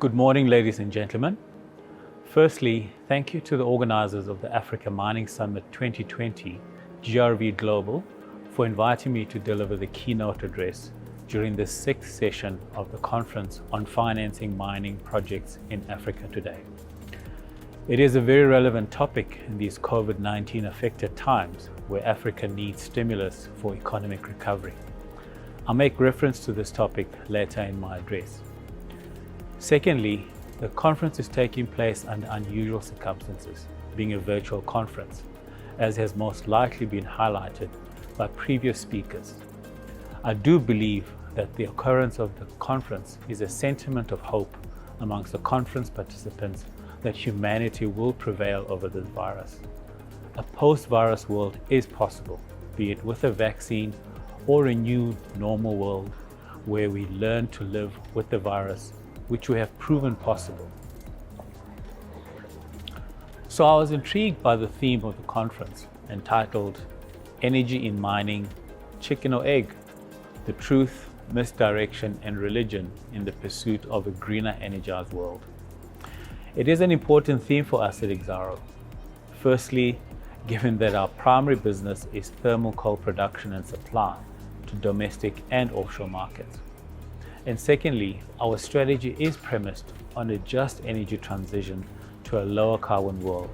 Good morning, ladies and gentlemen. Firstly, thank you to the organizers of the Africa Mining Summit 2020, GRV Global, for inviting me to deliver the keynote address during the 6th session of the conference on financing mining projects in Africa today. It is a very relevant topic in these COVID-19 affected times where Africa needs stimulus for economic recovery. I'll make reference to this topic later in my address. Secondly, the conference is taking place under unusual circumstances, being a virtual conference, as has most likely been highlighted by previous speakers. I do believe that the occurrence of the conference is a sentiment of hope amongst the conference participants that humanity will prevail over this virus. A post-virus world is possible, be it with a vaccine or a new normal world where we learn to live with the virus, which we have proven possible. So I was intrigued by the theme of the conference, entitled Energy in Mining, Chicken or Egg? The Truth, Misdirection and Religion in the Pursuit of a Greener Energized World. It is an important theme for us at Exxaro. Firstly, given that our primary business is thermal coal production and supply to domestic and offshore markets. And secondly, our strategy is premised on a just energy transition to a lower carbon world,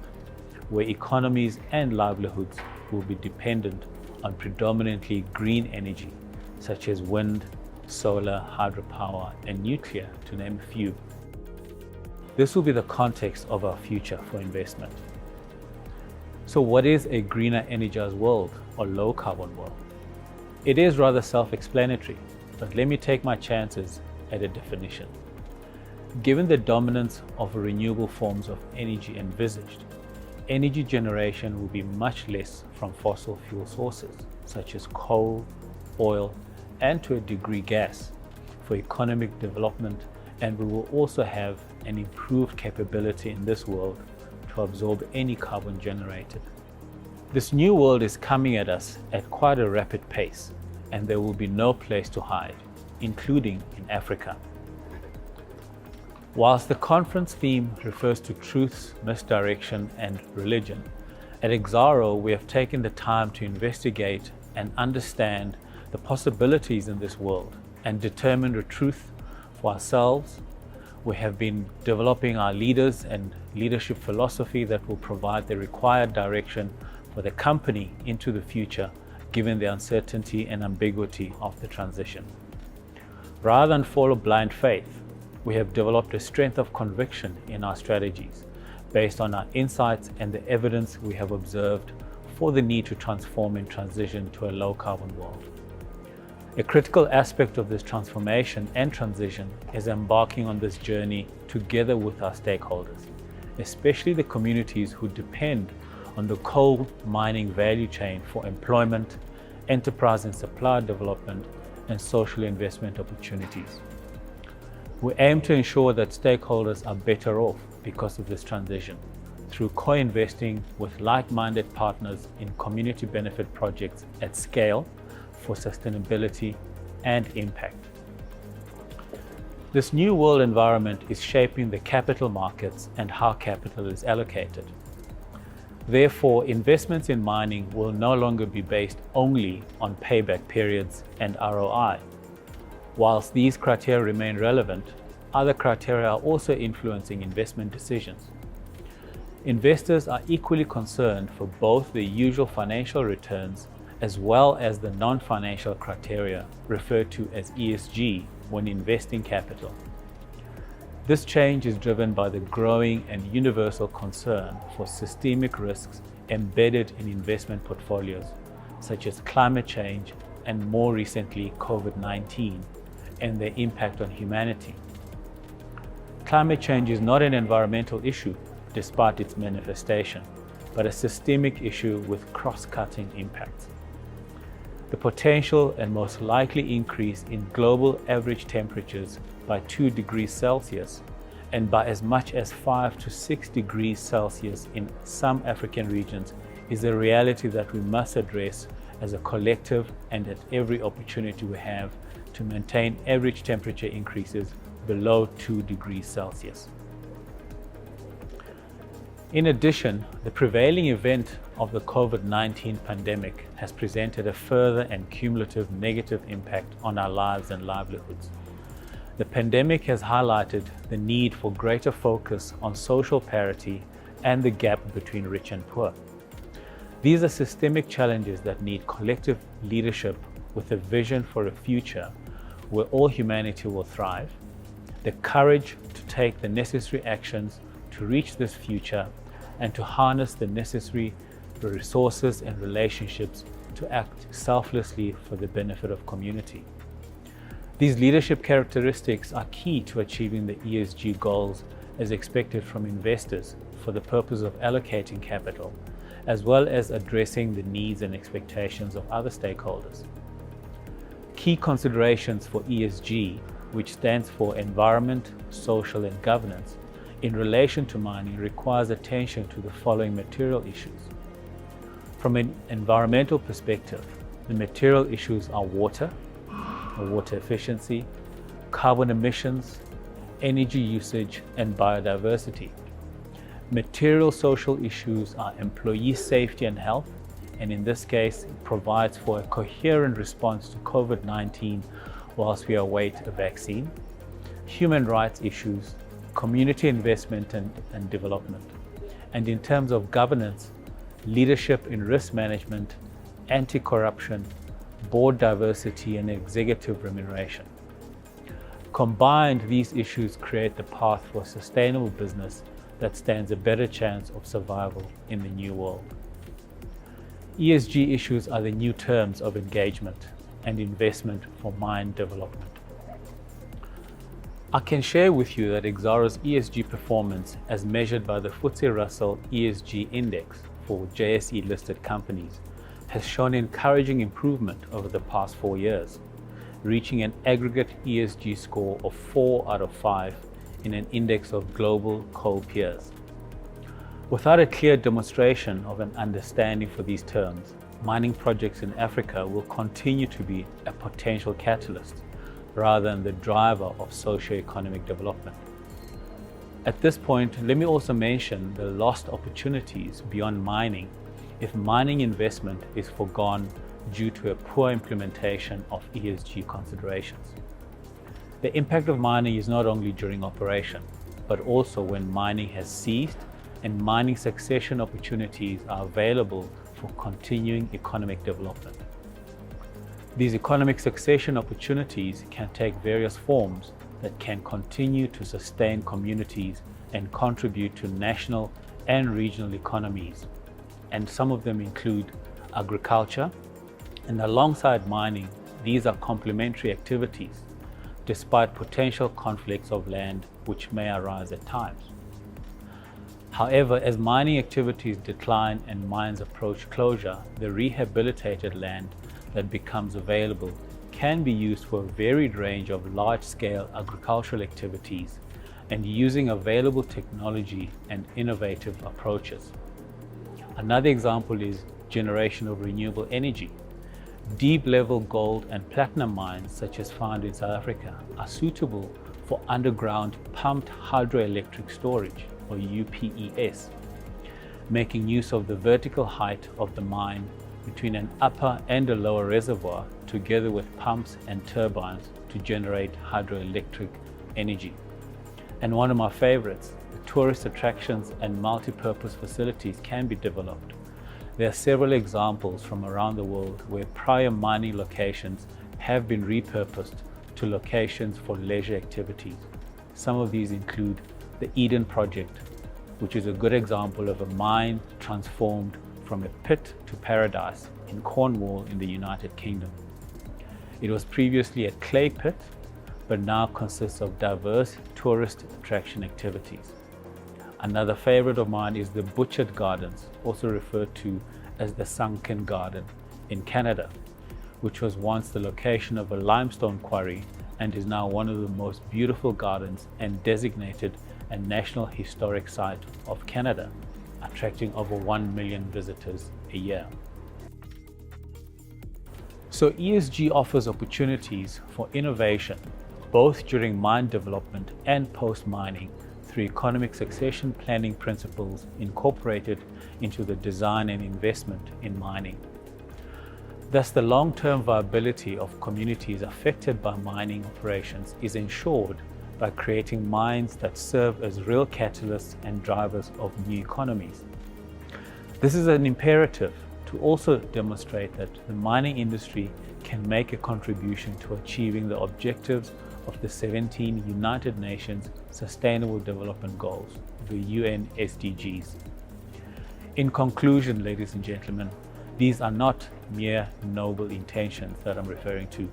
where economies and livelihoods will be dependent on predominantly green energy, such as wind, solar, hydropower, and nuclear, to name a few. This will be the context of our future for investment. So what is a greener energized world or low carbon world? It is rather self-explanatory, but let me take my chances at a definition. Given the dominance of renewable forms of energy envisaged, energy generation will be much less from fossil fuel sources, such as coal, oil, and to a degree gas, for economic development, and we will also have an improved capability in this world to absorb any carbon generated. This new world is coming at us at quite a rapid pace, and there will be no place to hide, including in Africa. Whilst the conference theme refers to truths, misdirection, and religion, at Exxaro we have taken the time to investigate and understand the possibilities in this world and determine the truth for ourselves. We have been developing our leaders and leadership philosophy that will provide the required direction for the company into the future, given the uncertainty and ambiguity of the transition. Rather than follow blind faith, we have developed a strength of conviction in our strategies based on our insights and the evidence we have observed for the need to transform and transition to a low carbon world. A critical aspect of this transformation and transition is embarking on this journey together with our stakeholders, especially the communities who depend on the coal mining value chain for employment, enterprise and supply development, and social investment opportunities. We aim to ensure that stakeholders are better off because of this transition through co-investing with like-minded partners in community benefit projects at scale for sustainability and impact. This new world environment is shaping the capital markets and how capital is allocated. Therefore, investments in mining will no longer be based only on payback periods and ROI. Whilst these criteria remain relevant, other criteria are also influencing investment decisions. Investors are equally concerned for both the usual financial returns as well as the non-financial criteria referred to as ESG when investing capital. This change is driven by the growing and universal concern for systemic risks embedded in investment portfolios, such as climate change and more recently COVID-19 and their impact on humanity. Climate change is not an environmental issue despite its manifestation, but a systemic issue with cross-cutting impacts. The potential and most likely increase in global average temperatures by 2 degrees Celsius and by as much as 5 to 6 degrees Celsius in some African regions is a reality that we must address as a collective and at every opportunity we have to maintain average temperature increases below 2 degrees Celsius. In addition, the prevailing event of the COVID-19 pandemic has presented a further and cumulative negative impact on our lives and livelihoods. The pandemic has highlighted the need for greater focus on social parity and the gap between rich and poor. These are systemic challenges that need collective leadership with a vision for a future where all humanity will thrive, the courage to take the necessary actions to reach this future, and to harness the necessary resources and relationships to act selflessly for the benefit of community. These leadership characteristics are key to achieving the ESG goals as expected from investors for the purpose of allocating capital, as well as addressing the needs and expectations of other stakeholders. Key considerations for ESG, which stands for Environment, Social and Governance, in relation to mining requires attention to the following material issues. From an environmental perspective, the material issues are water, or water efficiency, carbon emissions, energy usage, and biodiversity. Material social issues are employee safety and health, and in this case, it provides for a coherent response to COVID-19 whilst we await a vaccine. Human rights issues, community investment and development. And in terms of governance, leadership in risk management, anti-corruption, board diversity, and executive remuneration. Combined, these issues create the path for a sustainable business that stands a better chance of survival in the new world. ESG issues are the new terms of engagement and investment for mine development. I can share with you that Exxaro's ESG performance, as measured by the FTSE Russell ESG Index for JSE listed companies, has shown encouraging improvement over the past 4 years, reaching an aggregate ESG score of 4 out of 5 in an index of global coal peers. Without a clear demonstration of an understanding for these terms, mining projects in Africa will continue to be a potential catalyst rather than the driver of socio-economic development. At this point, let me also mention the lost opportunities beyond mining if mining investment is foregone due to a poor implementation of ESG considerations. The impact of mining is not only during operation, but also when mining has ceased and mining succession opportunities are available for continuing economic development. These economic succession opportunities can take various forms that can continue to sustain communities and contribute to national and regional economies. And some of them include agriculture, and alongside mining, these are complementary activities, despite potential conflicts of land which may arise at times. However, as mining activities decline and mines approach closure, the rehabilitated land that becomes available can be used for a varied range of large-scale agricultural activities and using available technology and innovative approaches. Another example is generation of renewable energy. Deep-level gold and platinum mines, such as found in South Africa, are suitable for underground pumped hydroelectric storage, or UPES, making use of the vertical height of the mine between an upper and a lower reservoir, together with pumps and turbines to generate hydroelectric energy. And one of my favorites, the tourist attractions and multi-purpose facilities can be developed. There are several examples from around the world where prior mining locations have been repurposed to locations for leisure activities. Some of these include the Eden Project, which is a good example of a mine transformed from a pit to paradise in Cornwall in the United Kingdom. It was previously a clay pit, but now consists of diverse tourist attraction activities. Another favorite of mine is the Butchered Gardens, also referred to as the Sunken Garden in Canada, which was once the location of a limestone quarry and is now one of the most beautiful gardens and designated a National Historic Site of Canada, attracting over 1 million visitors a year. So ESG offers opportunities for innovation, both during mine development and post-mining, through economic succession planning principles incorporated into the design and investment in mining. Thus, the long-term viability of communities affected by mining operations is ensured by creating mines that serve as real catalysts and drivers of new economies. This is an imperative to also demonstrate that the mining industry can make a contribution to achieving the objectives of the 17 United Nations Sustainable Development Goals, the UN SDGs. In conclusion, ladies and gentlemen, these are not mere noble intentions that I'm referring to,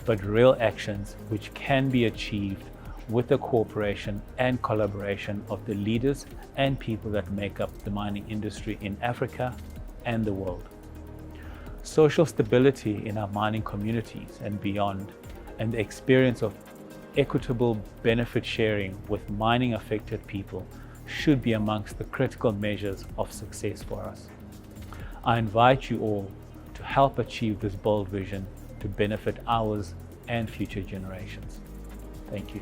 but real actions which can be achieved with the cooperation and collaboration of the leaders and people that make up the mining industry in Africa and the world. Social stability in our mining communities and beyond, and the experience of equitable benefit sharing with mining affected people should be amongst the critical measures of success for us. I invite you all to help achieve this bold vision to benefit ours and future generations. Thank you.